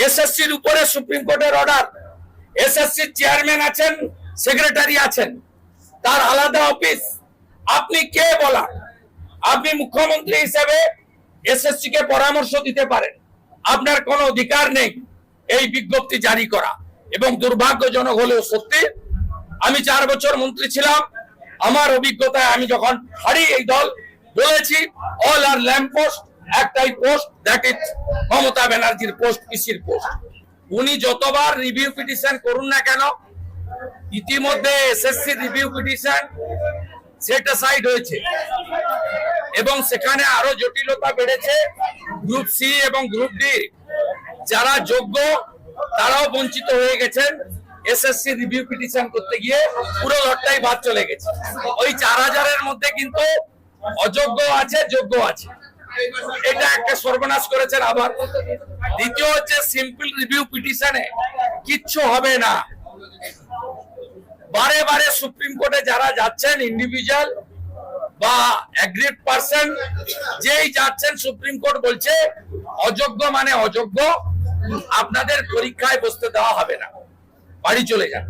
এসএসসির উপরে সুপ্রিম কোর্টের অর্ডার। এসএসসির চেয়ারম্যান আছেন, সেক্রেটারি আছেন, তার আলাদা অফিস। আপনি কে বলা? আপনি মুখ্যমন্ত্রী হিসেবে এসএসসি কে পরামর্শ দিতে পারেন, আপনার কোনো অধিকার নেই এই বিজ্ঞপ্তি জারি করা। এবং দুর্ভাগ্যজনক হলেও সত্যি, আমি 4 বছর মন্ত্রী ছিলাম। আমার অভিজ্ঞতায় আমি যখন হারি এই দল বলেছি, অল আর ল্যাম্প পোস্ট, একটাই পোস্ট, দ্যাট ইজ মমতা ব্যানার্জির পোস্ট, পিসির পোস্ট। উনি যতবার রিভিউ পিটিশন করুন না কেন, ইতিমধ্যে SSC review petition set aside হয়েছে এবং সেখানে আরো জটিলতা বেড়েছে। গ্রুপ সি এবং গ্রুপ ডি যারা যোগ্য তারাও বঞ্চিত হয়ে গেছেন। এসএসসি রিভিউ পিটিশন করতে গিয়ে পুরো লটটাই বাদ চলে গেছে। ওই 4000-এর মধ্যে কিন্তু অযোগ্য আছে, যোগ্য আছে। এটা একটা সর্বনাশ করেছেন। আবার দ্বিতীয় হচ্ছে, সিম্পল রিভিউ পিটিশনে কিচ্ছু হবে না। বারে বারে সুপ্রিম কোর্টে যারা যাচ্ছেন, ইন্ডিভিজুয়াল বা অ্যাগ্রিড পারসন যেই যাচ্ছেন, সুপ্রিম কোর্ট বলছে অযোগ্য মানে অযোগ্য, আপনাদের পরীক্ষায় বসতে দেওয়া হবে না, বাড়ি চলে যান।